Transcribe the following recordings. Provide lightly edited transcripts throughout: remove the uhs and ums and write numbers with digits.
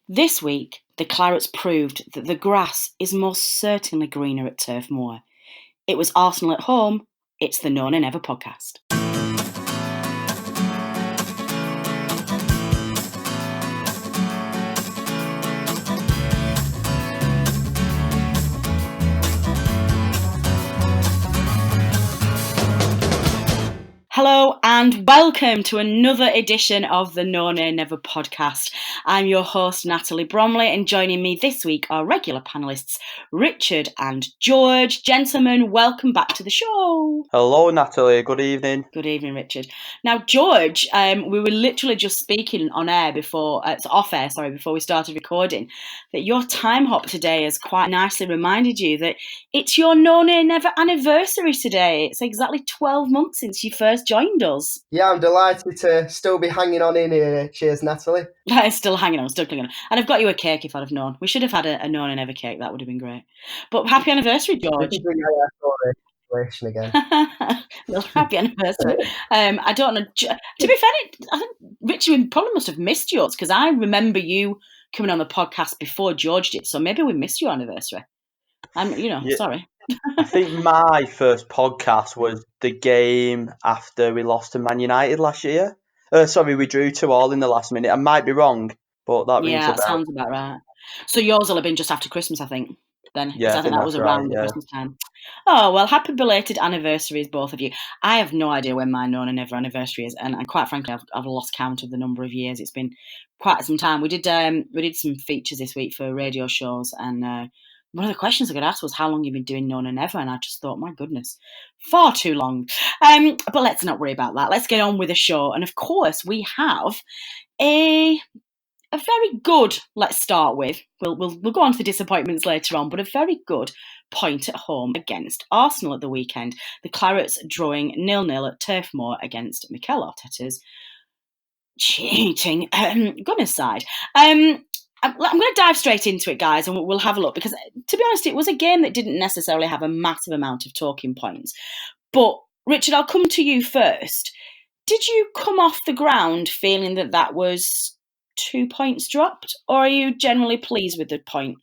This week, the Clarets proved that the grass is most certainly greener at Turf Moor. It was Arsenal at home. It's the No Nay Never podcast. Hello and welcome to another edition of the No Nay Never podcast. I'm your host, Natalie Bromley, and joining me this week are regular panellists Richard and George. Gentlemen, welcome back to the show. Hello, Natalie. Good evening. Good evening, Richard. Now, George, we were literally just speaking on air before we started recording, that your time hop today has quite nicely reminded you that it's your No Nay Never anniversary today. It's exactly 12 months since you first joined us. Yeah, I'm delighted to still be hanging on in here. Cheers, Natalie. Still hanging on, still clinging on. And I've got you a cake if I'd have known. We should have had a No Nay Never cake. That would have been great. But happy anniversary, George. Again. Well, happy anniversary. I don't know. To be fair, I think Richard probably must have missed yours because I remember you coming on the podcast before George did. So maybe we missed your anniversary. Sorry. I think my first podcast was the game after we lost to Man United last year. We drew 2-2 in the last minute. I might be wrong, but that rings a bell. Sounds about right. So yours will have been just after Christmas, I think. Then, yeah, I think that was around the Christmas time. Oh, well, happy belated anniversaries, both of you. I have no idea when my No Nay Never anniversary is, and quite frankly, I've lost count of the number of years. It's been quite some time. We did some features this week for radio shows, and one of the questions I got asked was how long you've been doing No Nay Never, and I just thought, my goodness, far too long. But let's not worry about that. Let's get on with the show, and of course, we have a very good, let's start with, we'll go on to the disappointments later on, but a very good point at home against Arsenal at the weekend. The Clarets drawing 0-0 at Turf Moor against Mikel Arteta's cheating Gunners side. I'm going to dive straight into it, guys, and we'll have a look, because to be honest, it was a game that didn't necessarily have a massive amount of talking points. But Richard, I'll come to you first. Did you come off the ground feeling that was 2 points dropped, or are you generally pleased with the point?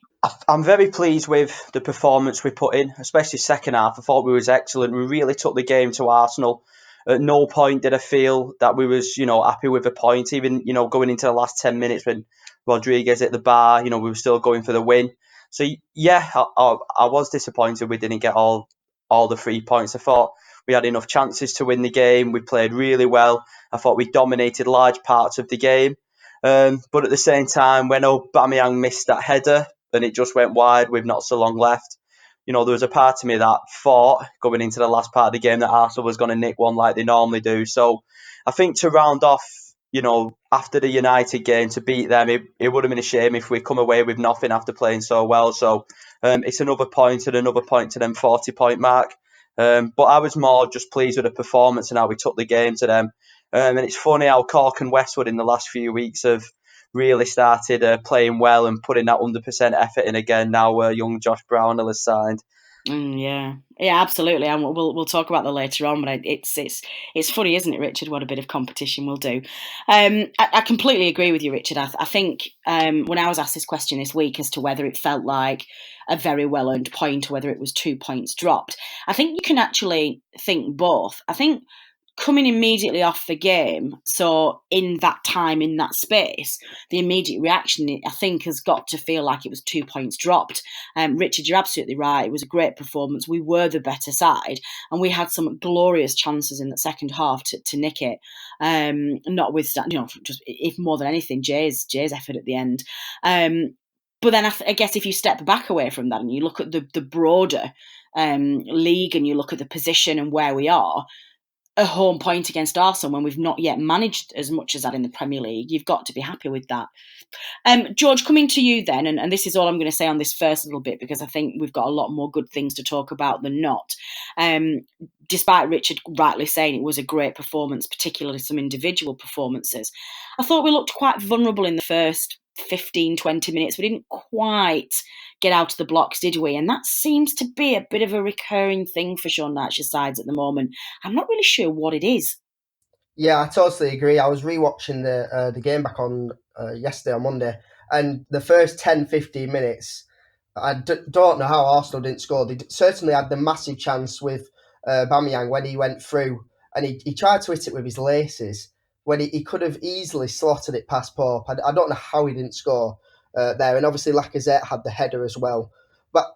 I'm very pleased with the performance we put in, especially second half. I thought we was excellent. We really took the game to Arsenal. At no point did I feel that we was, happy with a point. Even, going into the last 10 minutes when Rodriguez hit the bar, we were still going for the win. So yeah, I was disappointed we didn't get all the 3 points. I thought we had enough chances to win the game. We played really well. I thought we dominated large parts of the game. But at the same time, when Aubameyang missed that header and it just went wide with not so long left, there was a part of me that thought going into the last part of the game that Arsenal was going to nick one like they normally do. So I think to round off, after the United game, to beat them, it would have been a shame if we come away with nothing after playing so well. So it's another point and another point to them 40-point mark. But I was more just pleased with the performance and how we took the game to them. And it's funny how Cork and Westwood in the last few weeks have really started playing well and putting that 100% effort in again now young Josh Brownhill has signed. Yeah, absolutely, and we'll talk about that later on. But it's funny, isn't it, Richard? What a bit of competition we'll do. I completely agree with you, Richard. I think when I was asked this question this week as to whether it felt like a very well earned point or whether it was 2 points dropped, I think you can actually think both. I think coming immediately off the game, so in that time, in that space, the immediate reaction, I think, has got to feel like it was 2 points dropped. Richard, you're absolutely right. It was a great performance. We were the better side, and we had some glorious chances in the second half to nick it. Notwithstanding, just if more than anything, Jay's effort at the end. But then I guess if you step back away from that and you look at the broader league and you look at the position and where we are, a home point against Arsenal when we've not yet managed as much as that in the Premier League, you've got to be happy with that. George, coming to you then, and this is all I'm going to say on this first little bit because I think we've got a lot more good things to talk about than not. Despite Richard rightly saying it was a great performance, particularly some individual performances, I thought we looked quite vulnerable in the first 15, 20 minutes. We didn't quite get out of the blocks, did we? And that seems to be a bit of a recurring thing for Sean Dyche's sides at the moment. I'm not really sure what it is. Yeah, I totally agree. I was rewatching the game back on yesterday on Monday, And the first 10, 15 minutes, don't know how Arsenal didn't score. They certainly had the massive chance with Aubameyang when he went through and he tried to hit it with his laces when he could have easily slotted it past Pope. I don't know how he didn't score there. And obviously Lacazette had the header as well. But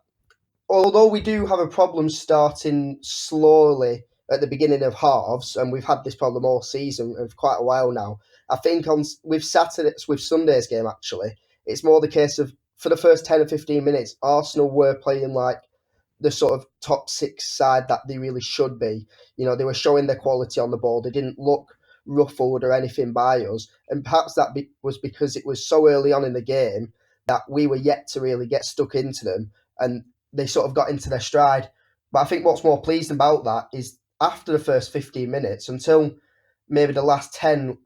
although we do have a problem starting slowly at the beginning of halves, and we've had this problem all season of quite a while now, I think with Sunday's game actually, it's more the case of for the first 10 or 15 minutes, Arsenal were playing like the sort of top six side that they really should be. You know, they were showing their quality on the ball. They didn't look ruffled or anything by us. And perhaps that was because it was so early on in the game that we were yet to really get stuck into them and they sort of got into their stride. But I think what's more pleasing about that is after the first 15 minutes, until maybe the last 10,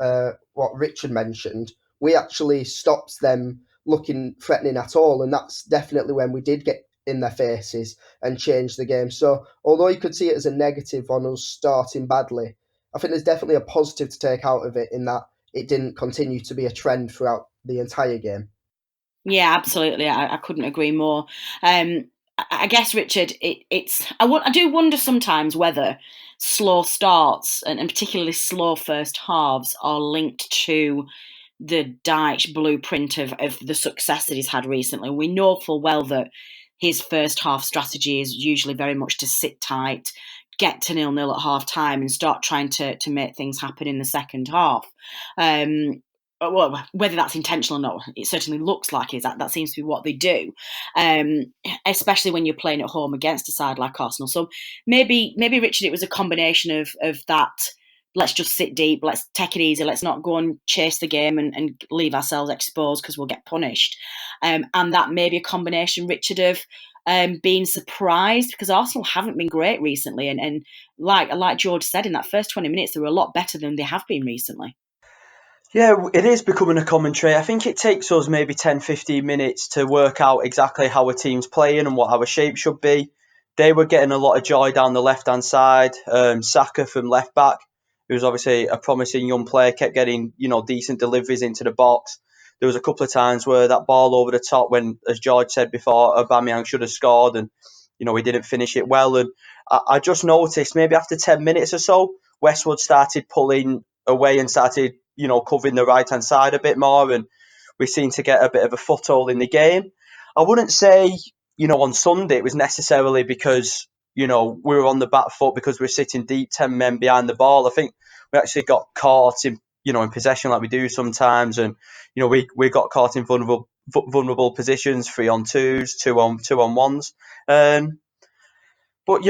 what Richard mentioned, we actually stopped them looking threatening at all. And that's definitely when we did get in their faces and change the game. So although you could see it as a negative on us starting badly, I think there's definitely a positive to take out of it in that it didn't continue to be a trend throughout the entire game. Yeah, absolutely. I couldn't agree more. I guess, Richard, I do wonder sometimes whether slow starts and particularly slow first halves are linked to the Dyche blueprint of the success that he's had recently. We know full well that his first half strategy is usually very much to sit tight, get to 0-0 at half time and start trying to make things happen in the second half. Well, whether that's intentional or not, it certainly looks like it is. That seems to be what they do, especially when you're playing at home against a side like Arsenal. So maybe Richard, it was a combination of that. Let's just sit deep. Let's take it easy. Let's not go and chase the game and leave ourselves exposed because we'll get punished. And that may be a combination, Richard, of being surprised because Arsenal haven't been great recently. And like George said, in that first 20 minutes, they were a lot better than they have been recently. Yeah, it is becoming a common trait. I think it takes us maybe 10, 15 minutes to work out exactly how a team's playing and what our shape should be. They were getting a lot of joy down the left-hand side. Saka from left-back, who's obviously a promising young player, kept getting, decent deliveries into the box. There was a couple of times where that ball over the top when, as George said before, Aubameyang should have scored and, he didn't finish it well. And I just noticed maybe after 10 minutes or so, Westwood started pulling away and started covering the right-hand side a bit more, and we seemed to get a bit of a foothold in the game. I wouldn't say, on Sunday it was necessarily because, we were on the back foot because we're sitting deep 10 men behind the ball. I think we actually got caught in possession like we do sometimes, and, we got caught in vulnerable positions, 3-on-2s, 2-on-1s. But,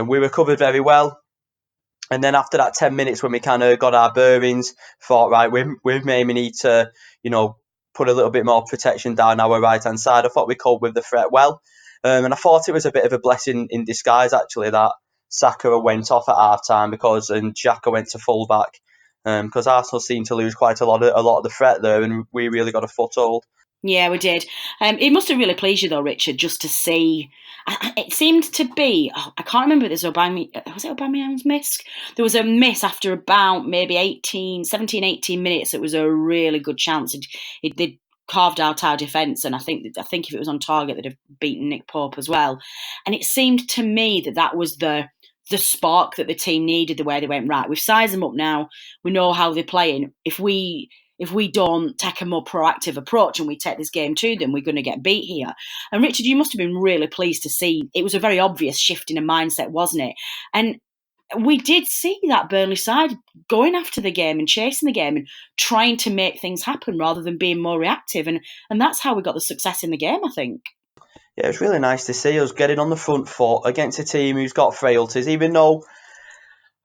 we recovered very well. And then after that 10 minutes, when we kind of got our bearings, thought, right, we maybe need to, put a little bit more protection down our right-hand side. I thought we coped with the threat well. And I thought it was a bit of a blessing in disguise, actually, that Saka went off at half-time and Xhaka went to full-back. Because Arsenal seemed to lose quite a lot of the threat there, and we really got a foothold. Yeah, we did. It must have really pleased you, though, Richard, just to see. It seemed to be. I can't remember. Was it Aubameyang's miss? There was a miss after about maybe 17, 18 minutes. It was a really good chance. They'd carved out our defence, and I think if it was on target, they'd have beaten Nick Pope as well. And it seemed to me that was the spark that the team needed. The way they went, right, we've sized them up now. We know how they're playing. If we don't take a more proactive approach and we take this game to them, we're going to get beat here. And Richard, you must have been really pleased to see. It was a very obvious shift in a mindset, wasn't it? And we did see that Burnley side going after the game and chasing the game and trying to make things happen rather than being more reactive. And that's how we got the success in the game, I think. Yeah, it was really nice to see us getting on the front foot against a team who's got frailties, even though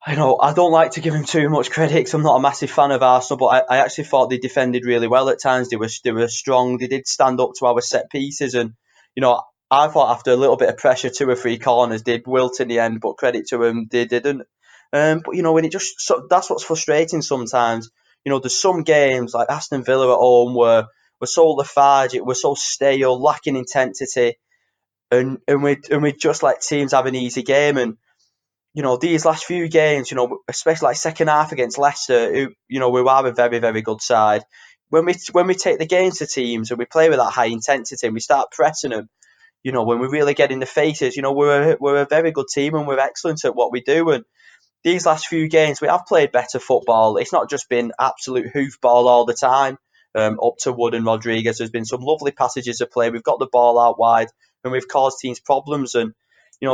I don't like to give them too much credit because I'm not a massive fan of Arsenal, but I actually thought they defended really well at times. They were strong. They did stand up to our set pieces, and I thought after a little bit of pressure, 2 or 3 corners did wilt in the end. But credit to them, they didn't. But when that's what's frustrating sometimes. There's some games like Aston Villa at home where we're so lethargic, we're so stale, lacking intensity, and we just let teams have an easy game. And these last few games, especially like second half against Leicester, who are a very, very good side. when we take the games to teams and we play with that high intensity and we start pressing them, when we really get in the faces, we're a very good team and we're excellent at what we do. And these last few games, we have played better football. It's not just been absolute hoofball all the time. Up to Wood and Rodriguez, there's been some lovely passages of play. We've got the ball out wide and we've caused teams problems. And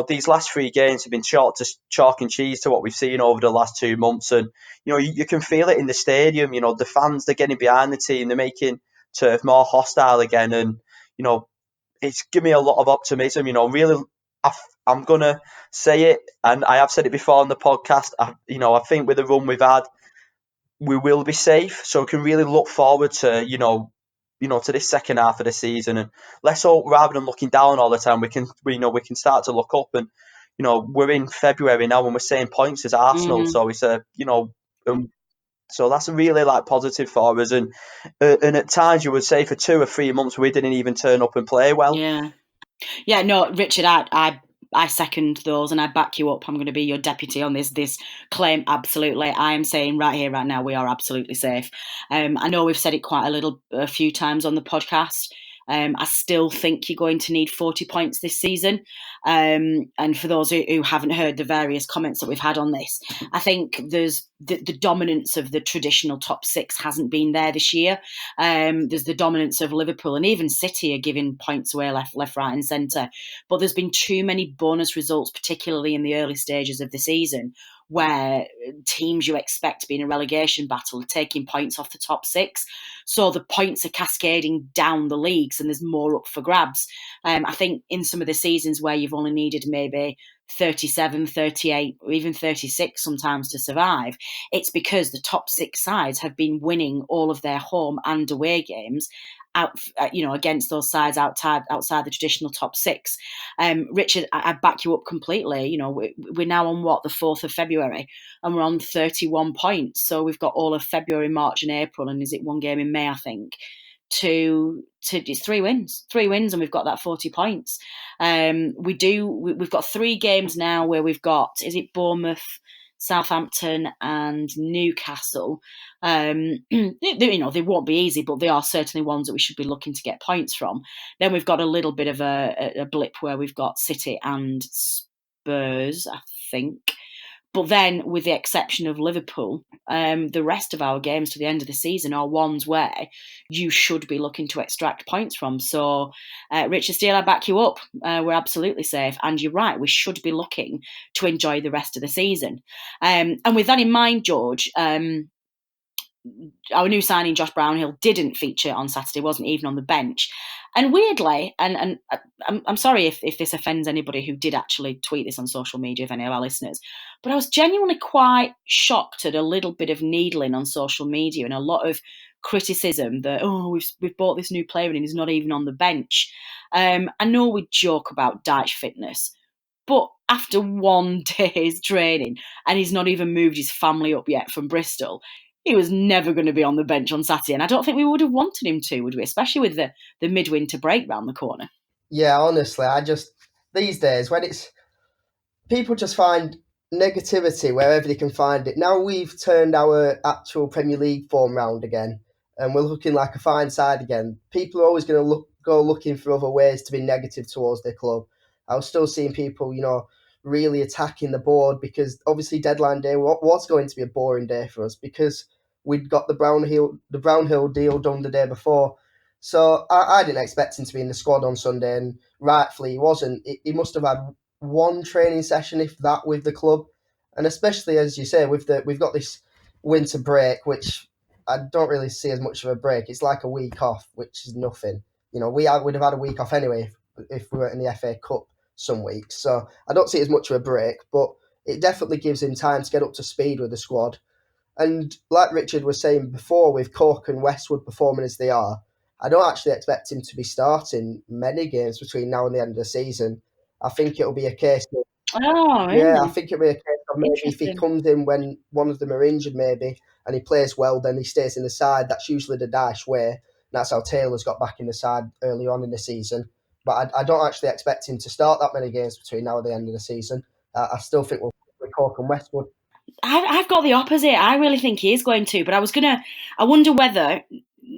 these last 3 games have been chalk and cheese to what we've seen over the last 2 months. And you can feel it in the stadium. The fans, they're getting behind the team. They're making turf more hostile again. And it's given me a lot of optimism. Really, I'm gonna say it, and I have said it before on the podcast. I think with the run we've had, we will be safe. So we can really look forward to to this second half of the season. And let's hope, rather than looking down all the time, we can start to look up. And we're in February now, and we're same points as Arsenal. So it's so that's a really positive for us. And at times you would say for 2 or 3 months we didn't even turn up and play well. Yeah, no, Richard, I second those and I back you up. I'm going to be your deputy on this claim. Absolutely. I am saying right here, right now, we are absolutely safe. I know we've said it a few times on the podcast. I still think you're going to need 40 points this season. And for those who haven't heard the various comments that we've had on this, I think there's the dominance of the traditional top 6 hasn't been there this year. There's the dominance of Liverpool and even City are giving points away left, right and centre. But there's been too many bonus results, particularly in the early stages of the season, where teams you expect to be in a relegation battle are taking points off the top 6. So the points are cascading down the leagues and there's more up for grabs. I think in some of the seasons where you've only needed maybe 37, 38, or even 36 sometimes to survive, it's because the top 6 sides have been winning all of their home and away games out, against those sides outside the traditional top 6. Richard, I back you up completely. We're now on the 4th of February, and we're on 31 points. So we've got all of February, March, and April, and is it one game in May? I think to it's 3 wins, and we've got that 40 points. We've got 3 games now where we've got, is it Bournemouth, Southampton and Newcastle. They won't be easy, but they are certainly ones that we should be looking to get points from. Then we've got a little bit of a blip where we've got City and Spurs, I think. But then, with the exception of Liverpool, the rest of our games to the end of the season are ones where you should be looking to extract points from. So, Richard Steele, I back you up. We're absolutely safe. And you're right, we should be looking to enjoy the rest of the season. And with that in mind, George, our new signing, Josh Brownhill, didn't feature on Saturday, wasn't even on the bench. And weirdly, and I'm sorry if this offends anybody who did actually tweet this on social media, if any of our listeners, but I was genuinely quite shocked at a little bit of needling on social media and a lot of criticism that, we've bought this new player and he's not even on the bench. I know we joke about Dyche fitness, but after 1 day's training and he's not even moved his family up yet from Bristol, he was never going to be on the bench on Saturday. And I don't think we would have wanted him to, would we? Especially with the midwinter break round the corner. Yeah, honestly, these days, when people just find negativity wherever they can find it. Now we've turned our actual Premier League form round again, and we're looking like a fine side again. People are always going to go looking for other ways to be negative towards their club. I was still seeing people, really attacking the board because obviously deadline day was going to be a boring day for us because we'd got the Brownhill deal done the day before. So I didn't expect him to be in the squad on Sunday, and rightfully he wasn't. He must have had 1 training session, if that, with the club. And especially, as you say, we've got this winter break, which I don't really see as much of a break. It's like a week off, which is nothing. We'd have had a week off anyway if we were in the FA Cup some weeks. So I don't see it as much of a break, but it definitely gives him time to get up to speed with the squad. And like Richard was saying before, with Cork and Westwood performing as they are, I don't actually expect him to be starting many games between now and the end of the season. I think it'll be a case of, really? Yeah, I think it'll be a case of maybe if he comes in when one of them are injured, maybe, and he plays well, then he stays in the side. That's usually the Dyche way. That's how Taylor's got back in the side early on in the season. But I don't actually expect him to start that many games between now and the end of the season. I still think we'll Cork and Westwood. I've got the opposite. I really think he is going to, but I wonder whether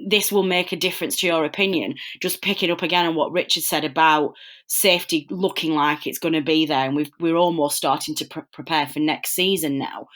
this will make a difference to your opinion. Just picking up again on what Richard said about safety looking like it's going to be there, and we're almost starting to prepare for next season now,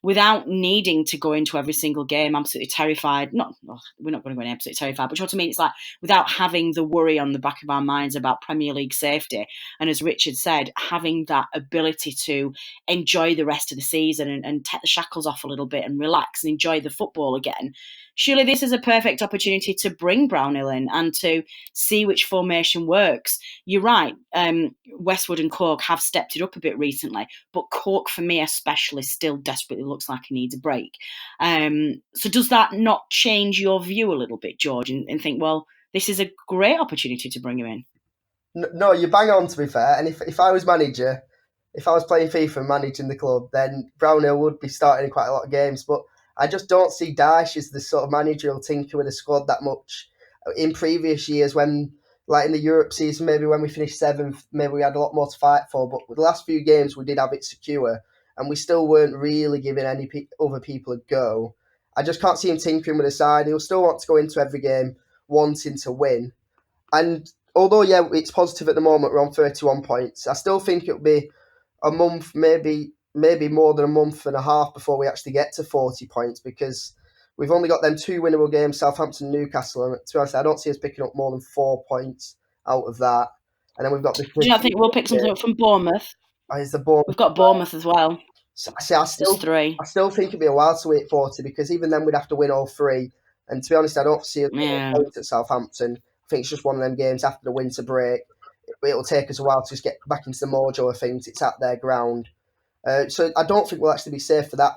without needing to go into every single game absolutely terrified. We're not going to go in absolutely terrified, but you know what I mean? It's like without having the worry on the back of our minds about Premier League safety. And as Richard said, having that ability to enjoy the rest of the season and take the shackles off a little bit and relax and enjoy the football again. Surely this is a perfect opportunity to bring Brownhill in and to see which formation works. You're right, Westwood and Cork have stepped it up a bit recently, but Cork, for me especially, still desperately looks like he needs a break. So does that not change your view a little bit, George, and think, well, this is a great opportunity to bring him in? No, you bang on, to be fair. And if I was manager, if I was playing FIFA and managing the club, then Brownhill would be starting in quite a lot of games. But I just don't see Dyche as the sort of managerial tinker with the squad that much. In previous years, when, like in the Europe season, maybe when we finished 7th, maybe we had a lot more to fight for. But with the last few games, we did have it secure, and we still weren't really giving any other people a go. I just can't see him tinkering with the side. He'll still want to go into every game wanting to win. And although, yeah, it's positive at the moment, we're on 31 points, I still think it'll be a month, maybe more than a month and a half before we actually get to 40 points, because we've only got them 2 winnable games, Southampton and Newcastle, and to be honest, I don't see us picking up more than 4 points out of that. And then we've got the... Do you not think we'll pick something up from Bournemouth? Is the Bournemouth? We've got Bournemouth as well. So, I still think it'd be a while to wait 40, because even then we'd have to win all 3. And to be honest, I don't see us points at Southampton. I think it's just one of them games after the winter break. It'll take us a while to just get back into the mojo of things. It's at their ground. So I don't think we'll actually be safe for that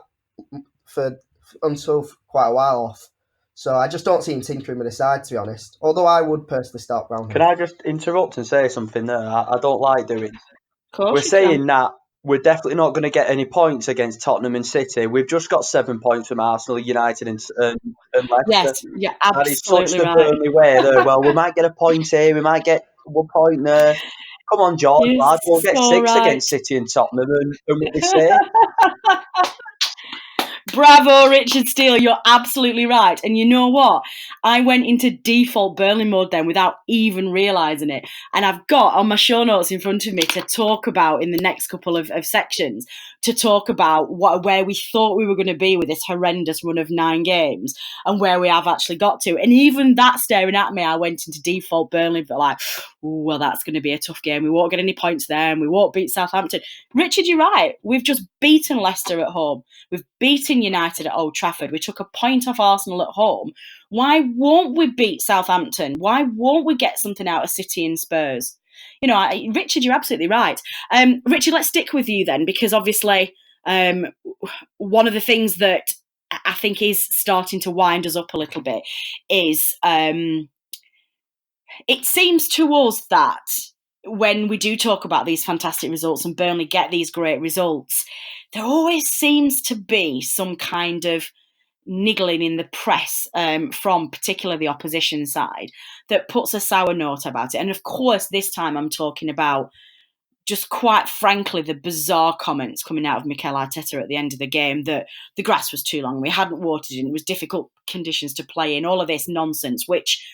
until quite a while off. So I just don't see him tinkering with the side, to be honest. Although I would personally start Brownhill. Can I just interrupt and say something there? I don't like doing. We're saying that we're definitely not going to get any points against Tottenham and City. We've just got 7 points from Arsenal, United and Leicester. Yes, yeah, absolutely that is such the right. Burnley way there. Well, we might get a point here, we might get 1 point there. Come on, George, lad, we'll get 6 against City and Tottenham and we'll be safe. Bravo, Richard Steele, you're absolutely right. And you know what? I went into default Burnley mode then without even realising it. And I've got on my show notes in front of me to talk about in the next couple of sections, to talk about where we thought we were going to be with this horrendous run of 9 games and where we have actually got to. And even that staring at me, I went into default Burnley, but like, well, that's going to be a tough game. We won't get any points there and we won't beat Southampton. Richard, you're right. We've just beaten Leicester at home. We've beaten United at Old Trafford. We took a point off Arsenal at home. Why won't we beat Southampton? Why won't we get something out of City and Spurs? You know, Richard, you're absolutely right. Richard, let's stick with you then, because obviously one of the things that I think is starting to wind us up a little bit is it seems to us that when we do talk about these fantastic results and Burnley get these great results, there always seems to be some kind of niggling in the press from particularly the opposition side that puts a sour note about it. And of course, this time I'm talking about just quite frankly the bizarre comments coming out of Mikel Arteta at the end of the game that the grass was too long, we hadn't watered it, it was difficult conditions to play in, all of this nonsense, which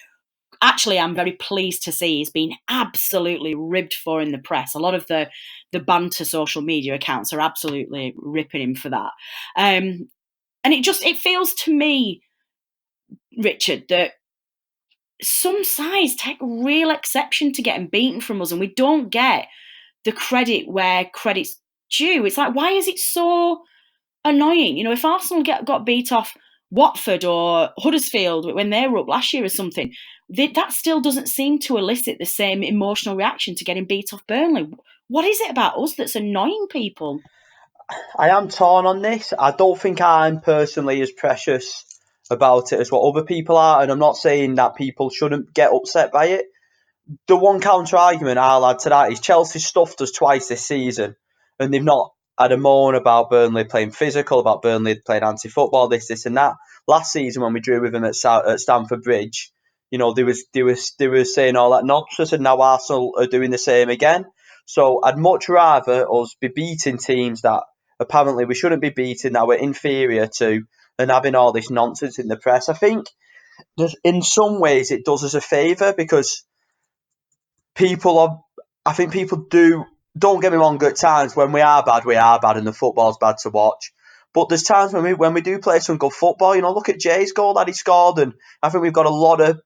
actually I'm very pleased to see is being absolutely ribbed for in the press. A lot of the banter social media accounts are absolutely ripping him for that. And it feels to me, Richard, that some sides take real exception to getting beaten from us and we don't get the credit where credit's due. It's like, why is it so annoying? You know, if Arsenal got beat off Watford or Huddersfield when they were up last year or something, that still doesn't seem to elicit the same emotional reaction to getting beat off Burnley. What is it about us that's annoying people? I am torn on this. I don't think I'm personally as precious about it as what other people are, and I'm not saying that people shouldn't get upset by it. The one counter argument I'll add to that is Chelsea stuffed us twice this season, and they've not had a moan about Burnley playing physical, about Burnley playing anti-football, this and that. Last season when we drew with them at Stamford Bridge, you know, they was saying all that nonsense, and now Arsenal are doing the same again. So I'd much rather us be beating teams that apparently we shouldn't be beating, that we're inferior to, than having all this nonsense in the press. I think in some ways it does us a favour because I think people don't get me wrong, at times when we are bad and the football's bad to watch. But there's times when we do play some good football, look at Jay's goal that he scored, and I think we've got a lot of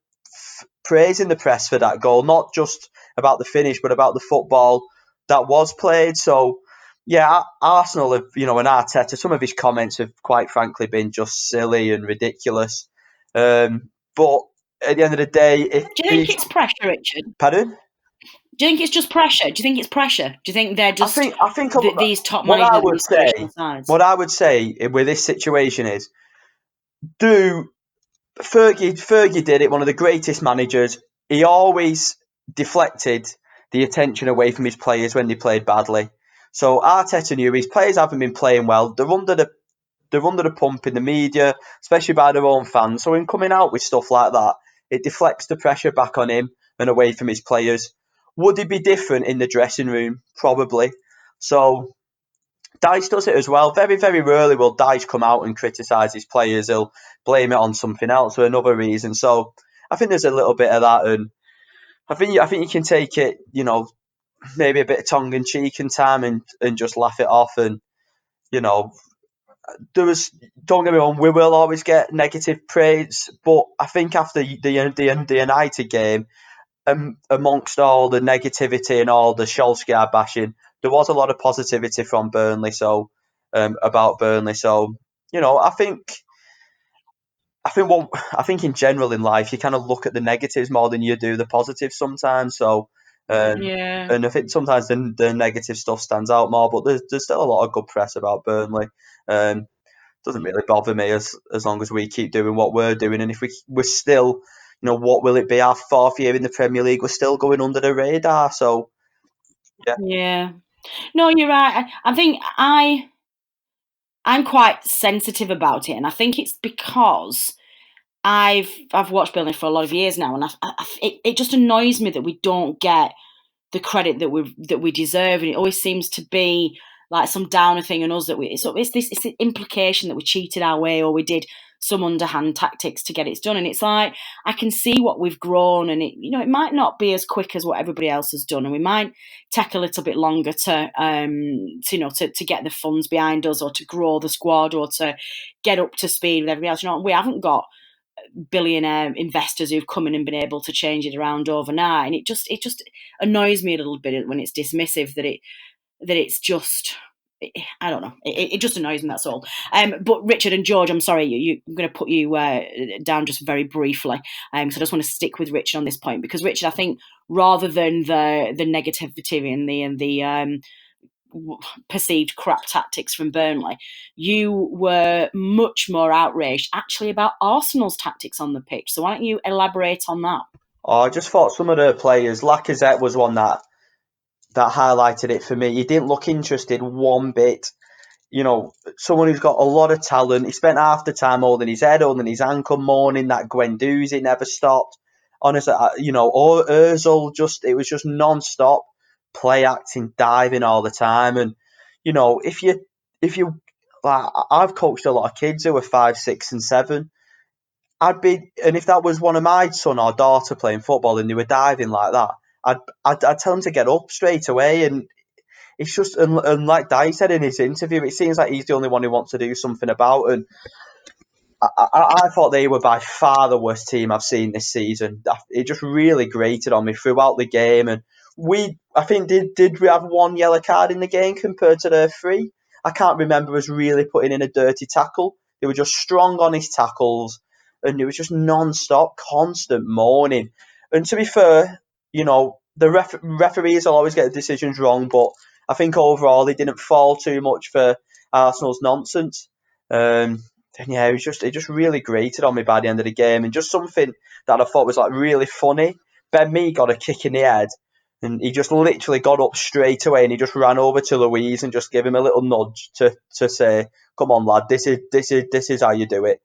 praise in the press for that goal, not just about the finish, but about the football that was played. So, yeah, Arsenal have, and Arteta, some of his comments have quite frankly been just silly and ridiculous. But at the end of the day, do you think it's pressure, Richard? Pardon? Do you think it's just pressure? Do you think it's pressure? Do you think they're just I think these top managers of these traditional sides? What I would say with this situation is, Fergie did it, one of the greatest managers. He always deflected the attention away from his players when they played badly. So Arteta knew his players haven't been playing well. They're under the pump in the media, especially by their own fans. So him coming out with stuff like that, it deflects the pressure back on him and away from his players. Would it be different in the dressing room? Probably. So Dyche does it as well. Very, very rarely will Dyche come out and criticise his players. He'll blame it on something else or another reason. So I think there's a little bit of that, and I think you can take it, maybe a bit of tongue in cheek in time and just laugh it off. And don't get me wrong, we will always get negative praise, but I think after the United game, amongst all the negativity and all the Solskjaer bashing, there was a lot of positivity from Burnley. So about Burnley. So I think in general in life you kind of look at the negatives more than you do the positives sometimes. So yeah, and I think sometimes the negative stuff stands out more. But there's still a lot of good press about Burnley. Doesn't really bother me as long as we keep doing what we're doing, and if we're still, what will it be, our fourth year in the Premier League, we're still going under the radar. So yeah. No, you're right. I think I'm quite sensitive about it, and I think it's because I've watched Burnley for a lot of years now, and it just annoys me that we don't get the credit that we deserve, and it always seems to be like some downer thing on us that it's the implication that we cheated our way or we did some underhand tactics to get it done. And it's like, I can see what we've grown, and it might not be as quick as what everybody else has done, and we might take a little bit longer to get the funds behind us or to grow the squad or to get up to speed with everybody else. We haven't got billionaire investors who've come in and been able to change it around overnight, and it just annoys me a little bit when it's dismissive that it's just, I don't know, it just annoys me, that's all. But Richard and George, I'm sorry, I'm going to put you down just very briefly, so I just want to stick with Richard on this point, because Richard, I think rather than the negativity and the perceived crap tactics from Burnley, you were much more outraged actually about Arsenal's tactics on the pitch. So why don't you elaborate on that? I just thought some of the players, Lacazette was one that highlighted it for me. He didn't look interested one bit. Someone who's got a lot of talent. He spent half the time holding his head, holding his ankle, mourning that Guendouzi never stopped. Honestly, or Ozil, it was just non-stop play acting, diving all the time. And if you like, I've coached a lot of kids who are 5, 6, and 7. And if that was one of my son or daughter playing football and they were diving like that, I'd tell them to get up straight away. And it's just, and like Dai said in his interview, it seems like he's the only one who wants to do something about. And I thought they were by far the worst team I've seen this season. It just really grated on me throughout the game. And I think, did we have one yellow card in the game compared to their 3? I can't remember us really putting in a dirty tackle. They were just strong on his tackles, and it was just non-stop, constant mourning. And to be fair, the referees will always get the decisions wrong, but I think overall they didn't fall too much for Arsenal's nonsense. And yeah, it just really grated on me by the end of the game. And just something that I thought was like really funny. Ben Mee got a kick in the head, and he just literally got up straight away and he just ran over to Louise and just gave him a little nudge to say, "Come on, lad, this is how you do it.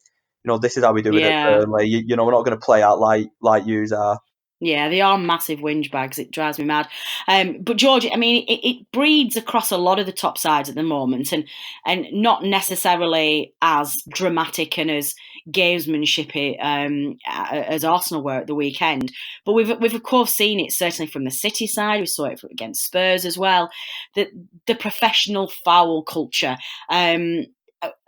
This is how we do it at Burnley. We're not going to play out like yous are." Yeah, they are massive whinge bags. It drives me mad. But George, I mean, it breeds across a lot of the top sides at the moment, and not necessarily as dramatic and as gamesmanship as Arsenal were at the weekend. But we've of course seen it certainly from the City side. We saw it against Spurs as well. The professional foul culture.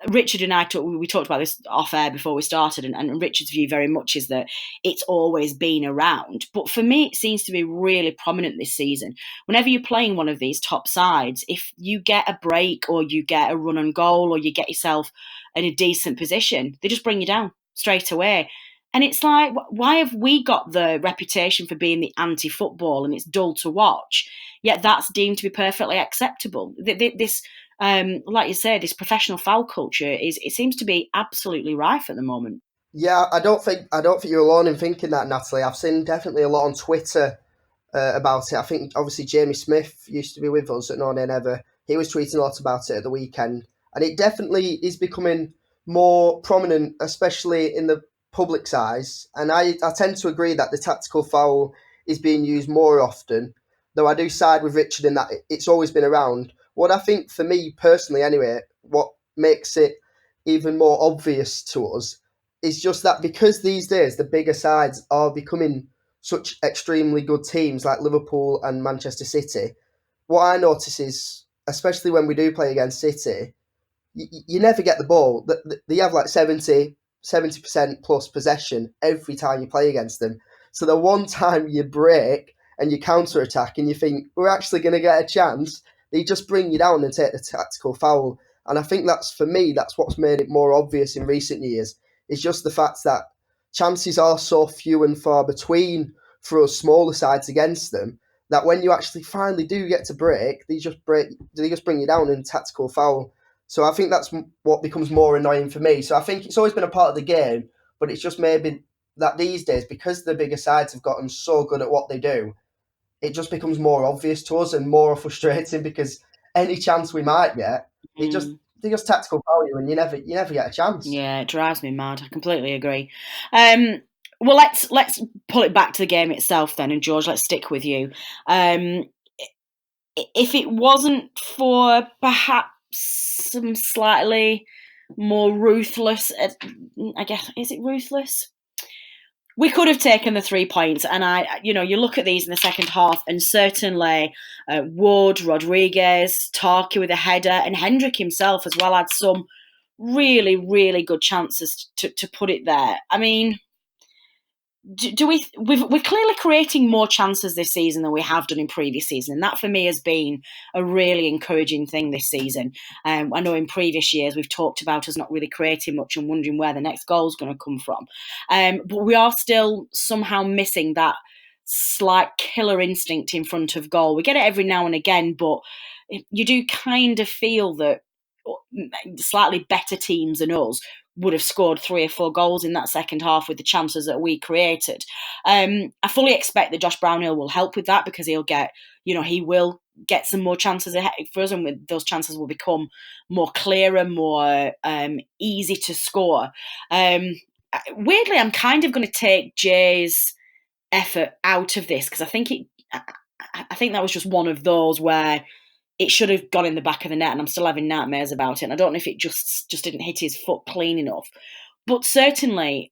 Richard and I we talked about this off air before we started, and Richard's view very much is that it's always been around. But for me, it seems to be really prominent this season. Whenever you're playing one of these top sides, if you get a break or you get a run on goal or you get yourself in a decent position, they just bring you down straight away. And it's like, why have we got the reputation for being the anti-football and it's dull to watch, yet that's deemed to be perfectly acceptable? This like you say, this professional foul culture it seems to be absolutely rife at the moment. Yeah, I don't think you're alone in thinking that, Natalie. I've seen definitely a lot on Twitter about it. I think obviously Jamie Smith used to be with us at No Nay Never. He was tweeting a lot about it at the weekend, and it definitely is becoming more prominent, especially in the public's eyes. And I tend to agree that the tactical foul is being used more often, though I do side with Richard in that it's always been around. What I think, for me personally anyway, what makes it even more obvious to us is just that because these days the bigger sides are becoming such extremely good teams like Liverpool and Manchester City, what I notice is, especially when we do play against City, you never get the ball. They have like 70% plus possession every time you play against them. So the one time you break and you counter-attack and you think, we're actually going to get a chance, they just bring you down and take the tactical foul. And I think that's what's made it more obvious in recent years. It's just the fact that chances are so few and far between for us smaller sides against them that when you actually finally do get to break, they just bring you down in tactical foul. So I think that's what becomes more annoying for me. So I think it's always been a part of the game, but it's just maybe that these days, because the bigger sides have gotten so good at what they do, it just becomes more obvious to us and more frustrating because any chance we might get, they just tactical value and you never get a chance. Yeah, it drives me mad. I completely agree. Well, let's pull it back to the game itself then, and George, let's stick with you. If it wasn't for perhaps some slightly more ruthless, I guess, is it ruthless? We could have taken the 3 points, and you look at these in the second half, and certainly Wood, Rodriguez, Tarky with a header, and Hendrick himself as well had some really, really good chances to put it there. I mean, we're clearly creating more chances this season than we have done in previous season, and that for me has been a really encouraging thing this season. I know in previous years we've talked about us not really creating much and wondering where the next goal is going to come from, but we are still somehow missing that slight killer instinct in front of goal. We get it every now and again, but you do kind of feel that slightly better teams than us would have scored 3 or 4 goals in that second half with the chances that we created. I fully expect that Josh Brownhill will help with that because he will get some more chances ahead for us, and those chances will become more clearer, more easy to score. Weirdly, I'm kind of going to take Jay's effort out of this because I think that was just one of those where it should have gone in the back of the net, and I'm still having nightmares about it. And I don't know if it just didn't hit his foot clean enough. But certainly,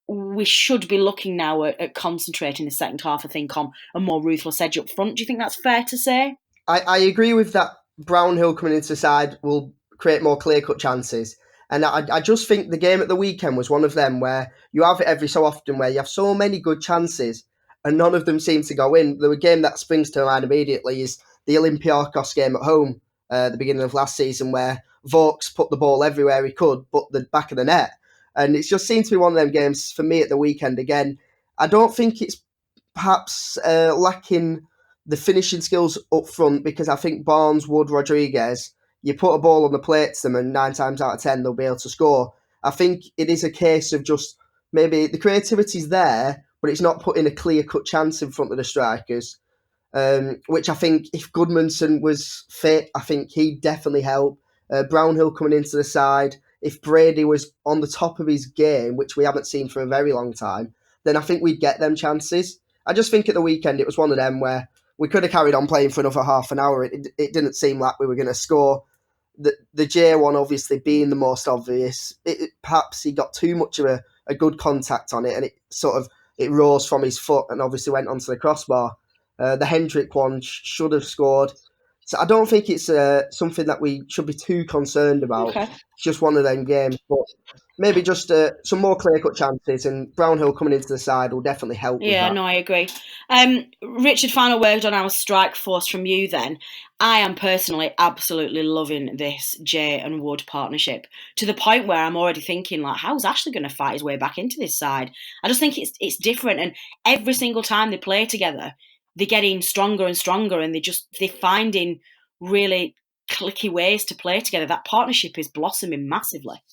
we should be looking now at concentrating the second half, I think, on a more ruthless edge up front. Do you think that's fair to say? I agree with that. Brownhill coming into the side will create more clear-cut chances. And I just think the game at the weekend was one of them where you have it every so often where you have so many good chances and none of them seem to go in. The game that springs to mind immediately is the Olympiacos game at home at the beginning of last season where Vokes put the ball everywhere he could but the back of the net. And it just seemed to be one of them games for me at the weekend again. I don't think it's perhaps lacking the finishing skills up front because I think Barnes, Wood, Rodriguez, you put a ball on the plate to them and 9 times out of 10 they'll be able to score. I think it is a case of just maybe the creativity's there, but it's not putting a clear-cut chance in front of the strikers. Which I think if Goodmanson was fit, I think he'd definitely help. Brownhill coming into the side, if Brady was on the top of his game, which we haven't seen for a very long time, then I think we'd get them chances. I just think at the weekend it was one of them where we could have carried on playing for another half an hour. It didn't seem like we were going to score. the J one obviously being the most obvious. Perhaps he got too much of a good contact on it, and it rose from his foot and obviously went onto the crossbar. The Hendrick one should have scored. So I don't think it's something that we should be too concerned about. Okay. It's just one of them games, but maybe just some more clear-cut chances, and Brownhill coming into the side will definitely help with Yeah, that. no, I agree. Richard, final word on our strike force from you then. I am personally absolutely loving this Jay and Wood partnership, to the point where I'm already thinking, like, how's Ashley going to fight his way back into this side? I just think it's different, and every single time they play together, they're getting stronger and stronger, and they're finding really clicky ways to play together. That partnership is blossoming massively.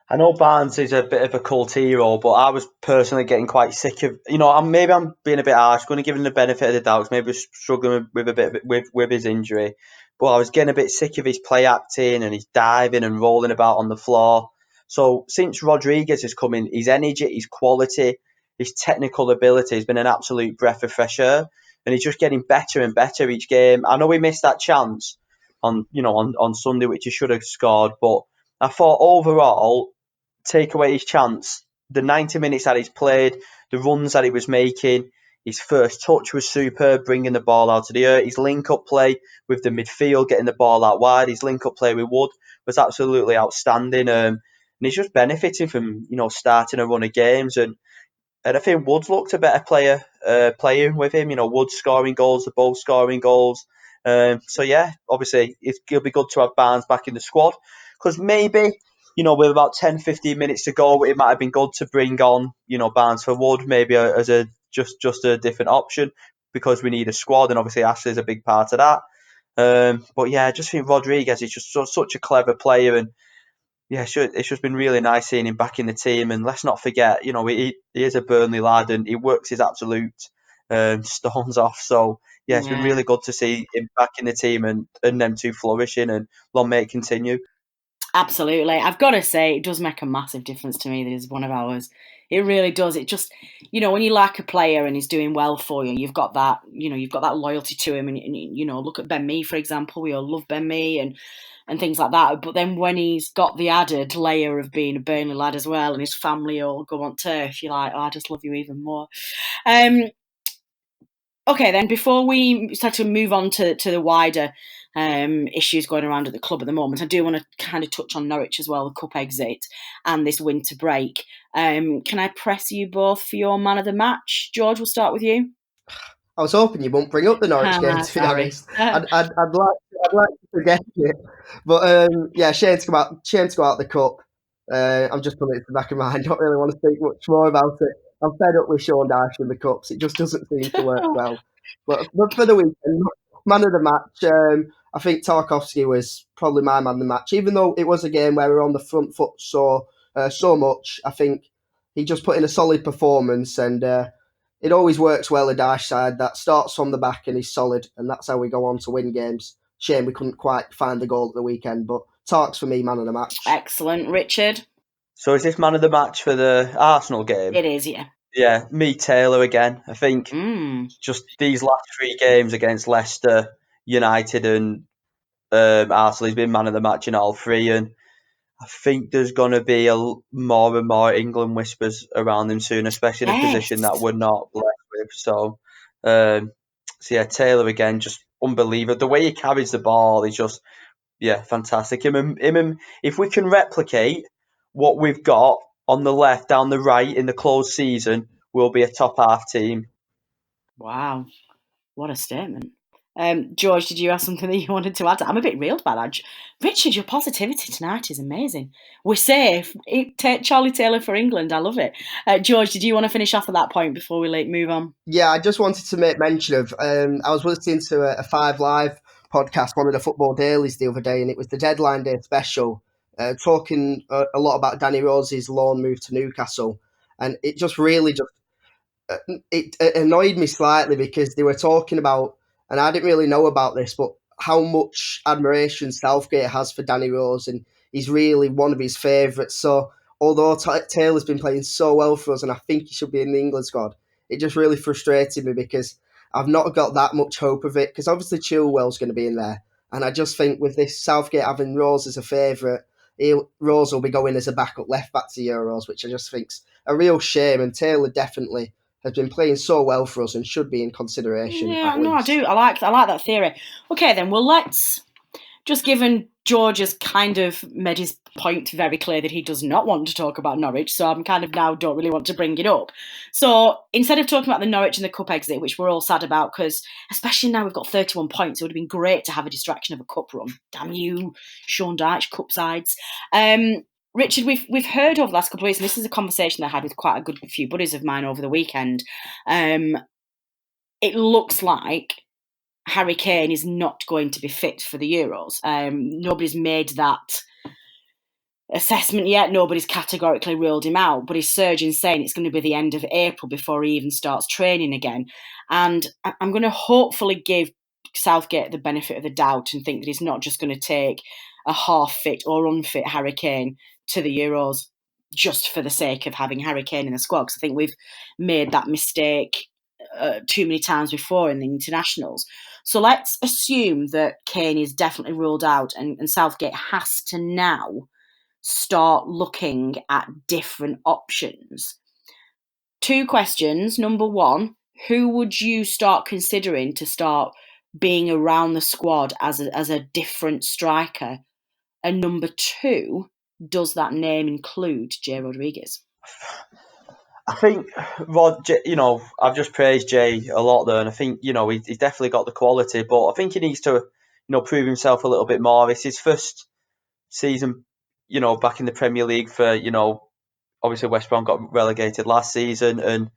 I know Barnes is a bit of a cult hero, but I was personally getting quite sick of. Maybe I'm being a bit harsh, going to give him the benefit of the doubt. Maybe struggling with a bit with his injury, but I was getting a bit sick of his play acting and his diving and rolling about on the floor. So since Rodriguez has come in, his energy, his quality, his technical ability has been an absolute breath of fresh air, and he's just getting better and better each game. I know we missed that chance on Sunday, which he should have scored, but I thought overall, take away his chance, the 90 minutes that he's played, the runs that he was making, his first touch was superb, bringing the ball out of the air. His link-up play with the midfield, getting the ball out wide, his link-up play with Wood was absolutely outstanding. And he's just benefiting from, starting a run of games. And I think Wood's looked a better player playing with him. Wood's scoring goals, they're both scoring goals. So, yeah, obviously, it'll be good to have Barnes back in the squad. Because maybe, with about 10, 15 minutes to go, it might have been good to bring on, Barnes for Wood, maybe as just a different option, because we need a squad, and obviously Ashley's a big part of that. But yeah, I just think Rodriguez is just such a clever player, and yeah, it's just been really nice seeing him back in the team. And let's not forget, he is a Burnley lad, and he works his absolute stones off. So yeah, it's been really good to see him back in the team and them two flourishing, and long may it continue. Absolutely. I've got to say, it does make a massive difference to me that he's one of ours. It really does. It just, when you like a player and he's doing well for you, you've got that loyalty to him. And look at Ben Mee, for example. We all love Ben Mee and things like that. But then when he's got the added layer of being a Burnley lad as well, and his family all go on turf, you're like, oh, I just love you even more. Okay, then before we start to move on to the wider issues going around at the club at the moment, I do want to kind of touch on Norwich as well, the cup exit and this winter break. Can I press you both for your man of the match? George, we'll start with you. I was hoping you won't bring up the Norwich game, to be honest. I'd like to forget it, but yeah, shame to go out the cup. I'm just putting it to the back of my mind. Don't really want to speak much more about it. I'm fed up with Sean Dyche in the cups. It just doesn't seem to work well. But for the weekend, man of the match, I think Tarkowski was probably my man of the match. Even though it was a game where we were on the front foot so much, I think he just put in a solid performance, and it always works well, a Dyche side that starts from the back and is solid, and that's how we go on to win games. Shame we couldn't quite find the goal at the weekend, but Tark's for me man of the match. Excellent. Richard? So is this man of the match for the Arsenal game? It is, yeah. Yeah, me, Taylor again. I think just these last three games against Leicester, United and Arsenal, he's been man of the match in all three. And I think there's going to be more and more England whispers around him soon, especially in a position that we're not blessed with. So yeah, Taylor again, just unbelievable. The way he carries the ball is just, fantastic. If we can replicate what we've got on the left, down the right in the closed season, we'll be a top half team. Wow, what a statement. George, did you have something that you wanted to add? I'm a bit reeled by that. Richard, your positivity tonight is amazing. We're safe. Charlie Taylor for England. I love it. George, did you want to finish off at that point before we move on? Yeah, I just wanted to make mention of, I was listening to a 5 Live podcast, one of the football dailies the other day, and it was the deadline day special, talking a lot about Danny Rose's loan move to Newcastle. And it just really it annoyed me slightly because they were talking about, and I didn't really know about this, but how much admiration Southgate has for Danny Rose, and he's really one of his favourites. So although Taylor's been playing so well for us, and I think he should be in the England squad, it just really frustrated me because I've not got that much hope of it. Because obviously Chilwell's going to be in there, And I just think with this Southgate having Rose as a favourite, Rose will be going as a backup left back to Euros, which I just think's a real shame. And Taylor definitely has been playing so well for us and should be in consideration Yeah, at no, least. I do. I like that theory. Okay, then. Well, let's just given George has kind of made his point very clear that he does not want to talk about Norwich, so I'm kind of now don't really want to bring it up. So instead of talking about the Norwich and the cup exit, which we're all sad about, because especially now we've got 31 points, it would have been great to have a distraction of a cup run. Damn you, Sean Dyche, cup sides. Richard, we've heard over the last couple of weeks, and this is a conversation that I had with quite a good few buddies of mine over the weekend. It looks like Harry Kane is not going to be fit for the Euros. Nobody's made that assessment yet. Nobody's categorically ruled him out, but his surgeon's saying it's going to be the end of April before he even starts training again. And I'm going to hopefully give Southgate the benefit of the doubt and think that he's not just going to take a half-fit or unfit Harry Kane to the Euros just for the sake of having Harry Kane in the squad, because I think we've made that mistake too many times before in the internationals. So let's assume that Kane is definitely ruled out and Southgate has to now start looking at different options. 2 questions. Number 1, who would you start considering to start being around the squad as a different striker? And number 2, does that name include Jay Rodriguez? I think I've just praised Jay a lot there, and I think he's definitely got the quality, but I think he needs to prove himself a little bit more. It's his first season, back in the Premier League for obviously West Brom got relegated last season, and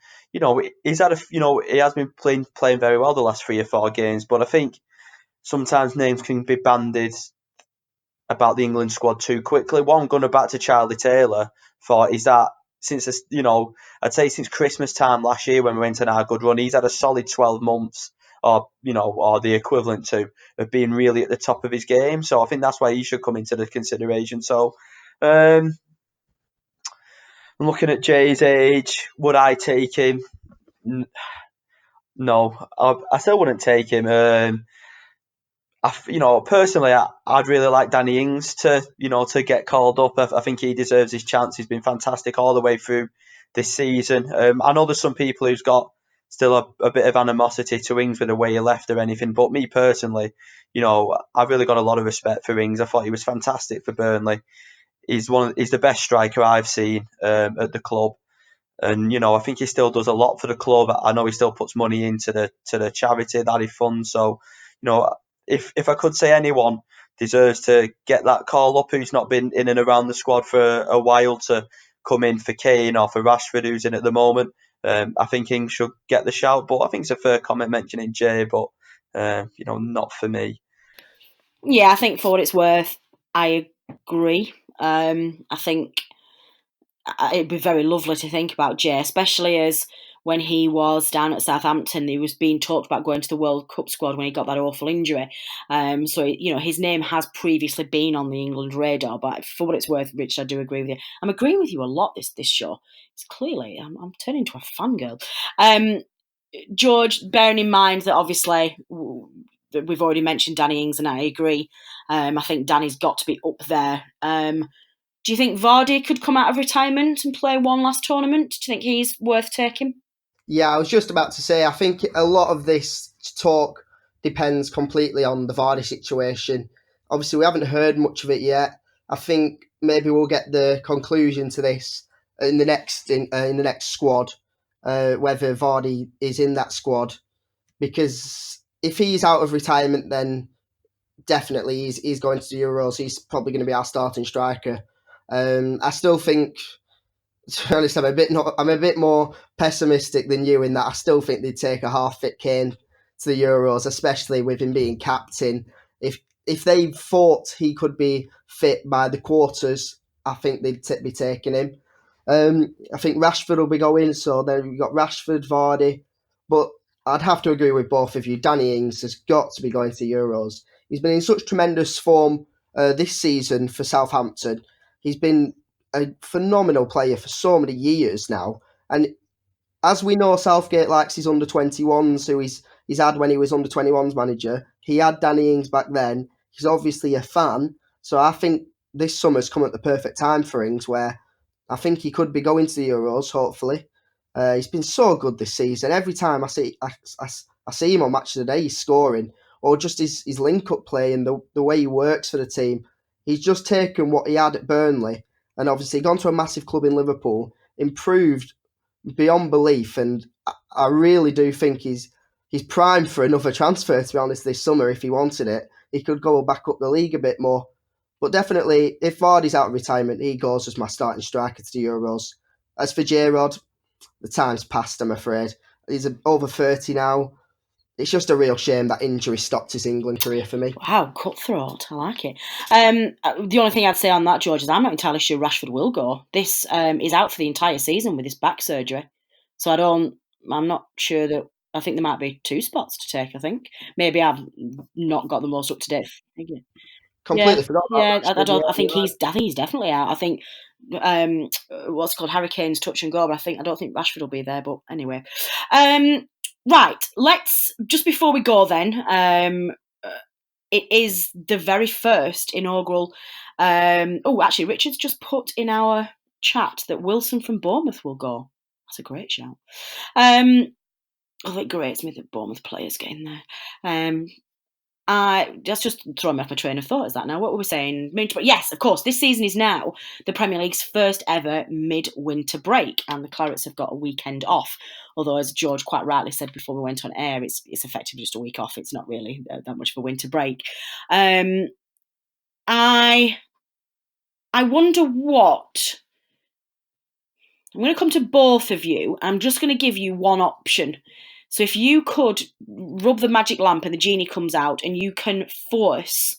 he's had he has been playing very well the last 3 or 4 games, but I think sometimes names can be bandied about the England squad too quickly. One, going back to Charlie Taylor, is that since I'd say since Christmas time last year when we went on our good run, he's had a solid 12 months or the equivalent to of being really at the top of his game. So I think that's why he should come into the consideration. So I'm looking at Jay's age. Would I take him? No, I still wouldn't take him. Personally, I'd really like Danny Ings to get called up. I think he deserves his chance. He's been fantastic all the way through this season. I know there's some people who's got still a bit of animosity to Ings with the way he left or anything, but me personally, I've really got a lot of respect for Ings. I thought he was fantastic for Burnley. He's the best striker I've seen at the club. And I think he still does a lot for the club. I know he still puts money into the charity that he funds. So, if I could say anyone deserves to get that call up who's not been in and around the squad for a while to come in for Kane or for Rashford who's in at the moment, I think Ings should get the shout. But I think it's a fair comment mentioning Jay, but not for me. Yeah, I think for what it's worth, I agree. I think it'd be very lovely to think about Jay, especially as when he was down at Southampton, he was being talked about going to the World Cup squad when he got that awful injury. So his name has previously been on the England radar. But for what it's worth, Rich, I do agree with you. I'm agreeing with you a lot this show. It's clearly I'm turning into a fangirl. George, bearing in mind that obviously we've already mentioned Danny Ings, and I agree. I think Danny's got to be up there. Do you think Vardy could come out of retirement and play one last tournament? Do you think he's worth taking? Yeah, I was just about to say, I think a lot of this talk depends completely on the Vardy situation. Obviously, we haven't heard much of it yet. I think maybe we'll get the conclusion to this in the next squad, whether Vardy is in that squad. Because if he's out of retirement, then definitely he's going to the Euros. He's probably going to be our starting striker. I still think, to be honest, I'm a bit more pessimistic than you in that I still think they'd take a half-fit Kane to the Euros, especially with him being captain. If they thought he could be fit by the quarters, I think they'd be taking him. I think Rashford will be going, so then you've got Rashford, Vardy, but I'd have to agree with both of you. Danny Ings has got to be going to the Euros. He's been in such tremendous form this season for Southampton. He's been a phenomenal player for so many years now. And as we know, Southgate likes his under-21s, who he's had when he was under-21s manager. He had Danny Ings back then. He's obviously a fan. So I think this summer's come at the perfect time for Ings, where I think he could be going to the Euros, hopefully. He's been so good this season. Every time I see him on Match of the Day, he's scoring, or just his link-up play and the way he works for the team. He's just taken what he had at Burnley and obviously gone to a massive club in Liverpool, improved beyond belief, and I really do think he's primed for another transfer, to be honest, this summer if he wanted it. He could go back up the league a bit more. But definitely, if Vardy's out of retirement, he goes as my starting striker to the Euros. As for J-Rod, the time's passed, I'm afraid. He's over 30 now. It's just a real shame that injury stopped his England career for me. Wow, cutthroat. I like it. The only thing I'd say on that, George, is I'm not entirely sure Rashford will go. This is out for the entire season with his back surgery. So I'm not sure that. I think there might be 2 spots to take, I think. Maybe I've not got the most up-to-date figure. Completely forgot about Rashford. I think he's definitely out. I think what's called Harry Kane's touch and go, but I don't think Rashford will be there. But anyway, right. Let's just before we go then. It is the very first inaugural. Actually, Richard's just put in our chat that Wilson from Bournemouth will go. That's a great shout. It grates me that Bournemouth players get in there. That's just throwing me off my train of thought. Is that now? What were we saying? Yes, of course. This season is now the Premier League's first ever midwinter break, and the Clarets have got a weekend off. Although, as George quite rightly said before we went on air, it's effectively just a week off. It's not really that much of a winter break. I wonder what. I'm going to come to both of you. I'm just going to give you one option. So if you could rub the magic lamp and the genie comes out and you can force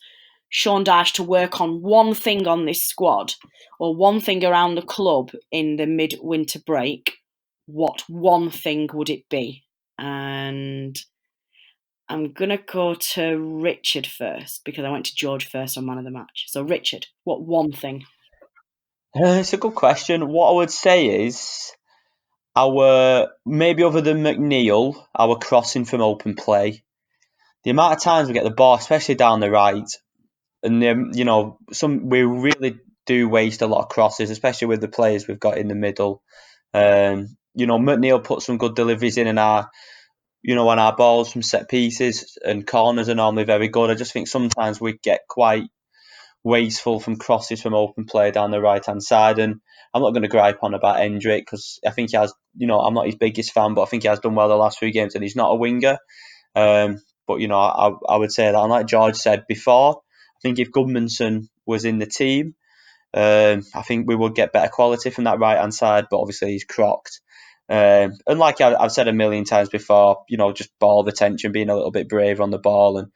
Sean Dyche to work on one thing on this squad or one thing around the club in the midwinter break, what one thing would it be? And I'm going to go to Richard first because I went to George first on Man of the Match. So Richard, what one thing? It's a good question. What I would say is maybe other than McNeil, our crossing from open play. The amount of times we get the ball, especially down the right, and we really do waste a lot of crosses, especially with the players we've got in the middle. McNeil put some good deliveries in on our balls from set pieces, and corners are normally very good. I just think sometimes we get quite wasteful from crosses from open play down the right hand side, and I'm not going to gripe on about Hendrick because I think he has. I'm not his biggest fan, but I think he has done well the last few games, and he's not a winger. But I would say that, and like George said before, I think if Goodmanson was in the team, I think we would get better quality from that right hand side. But obviously he's crocked. And like I've said a million times before, just ball retention, being a little bit braver on the ball, and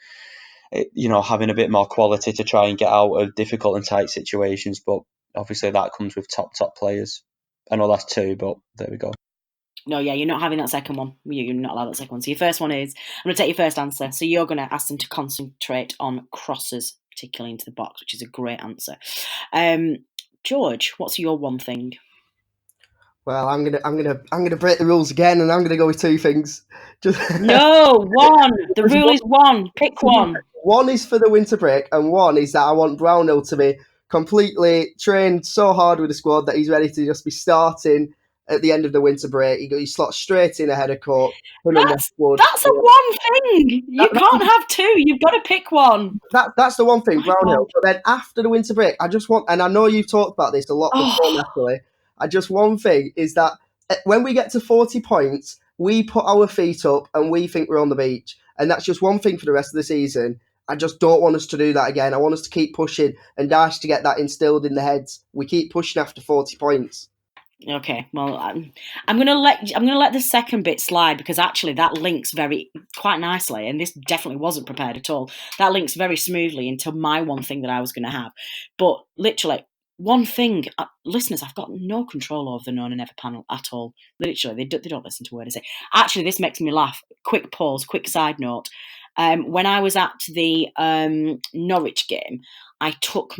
having a bit more quality to try and get out of difficult and tight situations. But obviously that comes with top players. I know that's 2, but there we go. No, yeah, you're not having that second one. You're not allowed that second one. So your first one is, I'm going to take your first answer. So you're going to ask them to concentrate on crosses, particularly into the box, which is a great answer. George, what's your one thing? Well, I'm gonna break the rules again, and I'm gonna go with 2 things. No, one. The rule is one. Pick one. One is for the winter break, and one is that I want Brownhill to be completely trained so hard with the squad that he's ready to just be starting at the end of the winter break. He slots straight in ahead of Court. That's a one thing. You can't have 2. You've got to pick one. That's the one thing, Brownhill. But then after the winter break, I just want, and I know you've talked about this a lot before, Natalie. One thing is that when we get to 40 points, we put our feet up and we think we're on the beach. And that's just one thing for the rest of the season. I just don't want us to do that again. I want us to keep pushing and Dash to get that instilled in the heads. We keep pushing after 40 points. Okay, well, I'm gonna let the second bit slide because actually that links quite nicely, and this definitely wasn't prepared at all. That links very smoothly into my one thing that I was going to have, but literally one thing, listeners, I've got no control over the Known and Never panel at all. Literally, they don't listen to a word I say. Actually, this makes me laugh. Quick pause, quick side note. When I was at the Norwich game, I took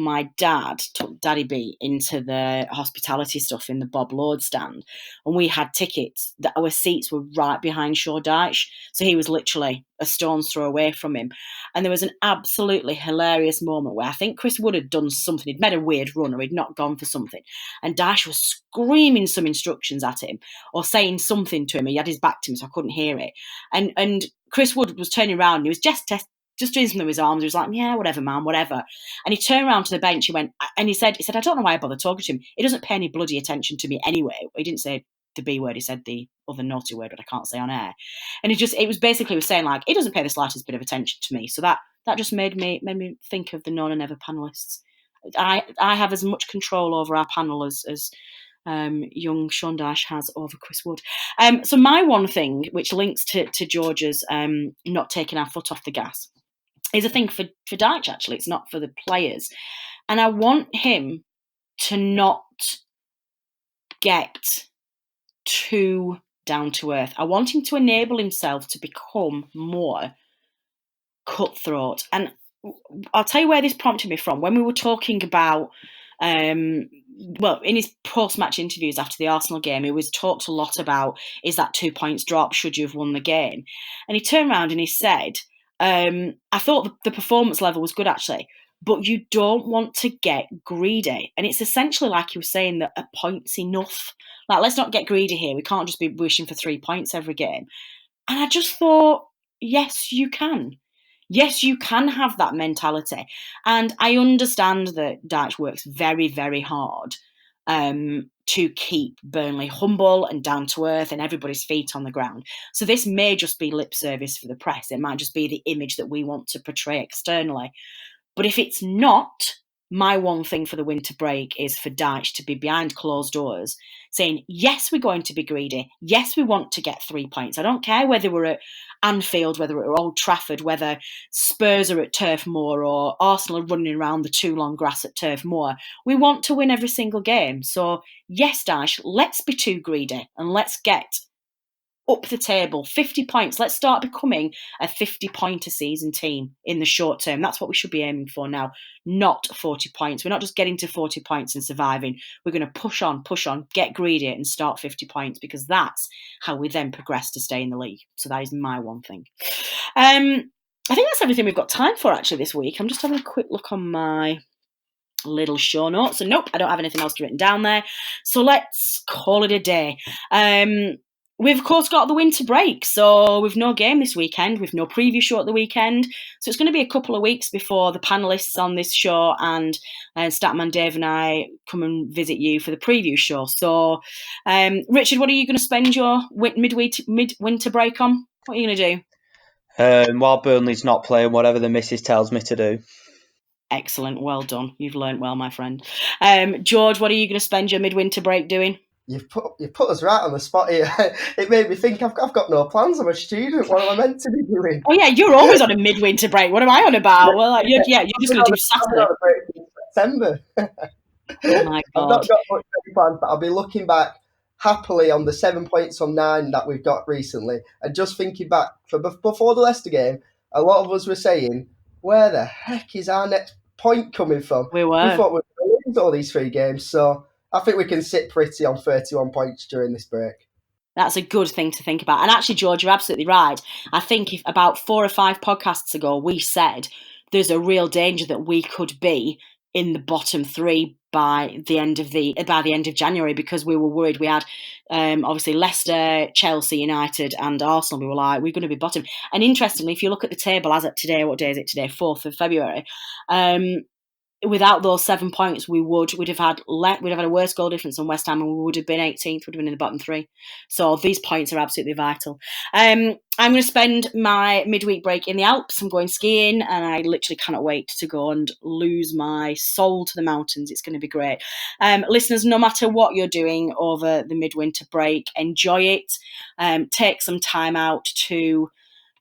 Daddy B into the hospitality stuff in the Bob Lord stand, and we had tickets that our seats were right behind Shaw Dyche. So he was literally a stone's throw away from him. And there was an absolutely hilarious moment where I think Chris Wood had done something. He'd made a weird run or he'd not gone for something. And Dyche was screaming some instructions at him or saying something to him. He had his back to me, so I couldn't hear it. And Chris Wood was turning around and he was just doing something with his arms. He was like, yeah, whatever, man, whatever. And he turned around to the bench. He said, I don't know why I bother talking to him. He doesn't pay any bloody attention to me anyway. He didn't say the B word. He said the other naughty word, but I can't say on air. And it was basically saying like, he doesn't pay the slightest bit of attention to me. So that just made me think of the No and Never panelists. I have as much control over our panel as young Sean Dyche has over Chris Wood. So my one thing, which links to George's not taking our foot off the gas, is a thing for Dyche, actually. It's not for the players. And I want him to not get too down to earth. I want him to enable himself to become more cutthroat. And I'll tell you where this prompted me from. When we were talking about, in his post-match interviews after the Arsenal game, he was talked a lot about, is that 2 points drop? Should you have won the game? And he turned around and he said, I thought the performance level was good, actually, but you don't want to get greedy. And it's essentially like he was saying that a point's enough. Like, let's not get greedy here. We can't just be wishing for 3 points every game. And I just thought, yes, you can. Yes, you can have that mentality. And I understand that Dyche works very, very hard to keep Burnley humble and down to earth and everybody's feet on the ground. So this may just be lip service for the press. It might just be the image that we want to portray externally. But if it's not, my one thing for the winter break is for Dyche to be behind closed doors saying, yes, we're going to be greedy. Yes, we want to get 3 points. I don't care whether we're at Anfield, whether we're at Old Trafford, whether Spurs are at Turf Moor or Arsenal are running around the too long grass at Turf Moor. We want to win every single game. So yes, Dyche, let's be too greedy and let's get up the table, 50 points. Let's start becoming a 50-point a season team in the short term. That's what we should be aiming for now, not 40 points. We're not just getting to 40 points and surviving. We're going to push on, get greedy and start 50 points because that's how we then progress to stay in the league. So that is my one thing. I think that's everything we've got time for actually this week. I'm just having a quick look on my little show notes. And nope, I don't have anything else written down there. So let's call it a day. We've, of course, got the winter break, so we've no game this weekend, we've no preview show at the weekend, so it's going to be a couple of weeks before the panellists on this show and Statman Dave and I come and visit you for the preview show. So, Richard, what are you going to spend your midwinter break on? What are you going to do? While Burnley's not playing, whatever the missus tells me to do. Excellent, well done. You've learnt well, my friend. George, what are you going to spend your midwinter break doing? You've put us right on the spot here. It made me think I've got no plans. I'm a student. What am I meant to be doing? Oh yeah, you're always on a midwinter break. What am I on about? Well, you're just going to do Saturday. I'm on a break in September. Oh my God. I've not got much plans, but I'll be looking back happily on the 7 points from 9 that we've got recently, and just thinking back before the Leicester game. A lot of us were saying, "Where the heck is our next point coming from?" We thought we were going to lose all these 3 games, so I think we can sit pretty on 31 points during this break. That's a good thing to think about. And actually, George, you're absolutely right. I think if about 4 or 5 podcasts ago, we said there's a real danger that we could be in the bottom 3 by the end of January, because we were worried. We had obviously Leicester, Chelsea, United and Arsenal. We were like, we're going to be bottom. And interestingly, if you look at the table as of today, what day is it today? 4th of February. Without those 7 points, we'd have had a worse goal difference than West Ham, and we would have been 18th. Would have been in the bottom 3. So these points are absolutely vital. I'm going to spend my midweek break in the Alps. I'm going skiing, and I literally cannot wait to go and lose my soul to the mountains. It's going to be great. Listeners, no matter what you're doing over the midwinter break, enjoy it. Take some time out to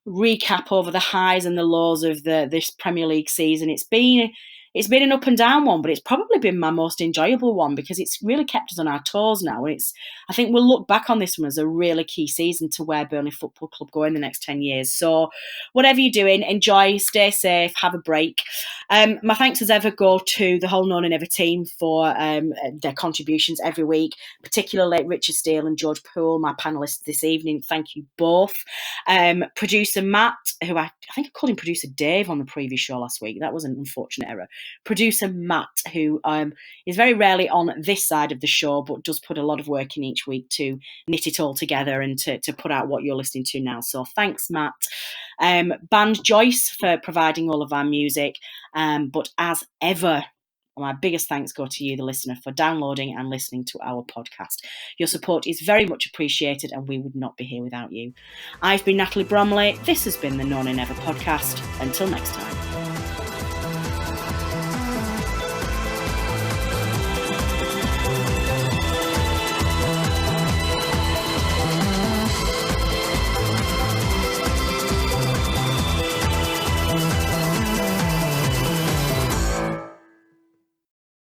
recap over the highs and the lows of this Premier League season. it's been an up and down one, but it's probably been my most enjoyable one because it's really kept us on our toes now. I think we'll look back on this one as a really key season to where Burnley Football Club go in the next 10 years. So whatever you're doing, enjoy, stay safe, have a break. My thanks as ever go to the whole Known and Never team for their contributions every week, particularly Richard Steele and George Poole, my panellists this evening. Thank you both. Producer Matt, who I think I called him Producer Dave on the previous show last week. That was an unfortunate error. Producer Matt, who is very rarely on this side of the show, but does put a lot of work in each week to knit it all together and to put out what you're listening to now. So thanks, Matt. Band Joyce for providing all of our music. But as ever, my biggest thanks go to you, the listener, for downloading and listening to our podcast. Your support is very much appreciated and we would not be here without you. I've been Natalie Bromley. This has been the Known and Never podcast. Until next time.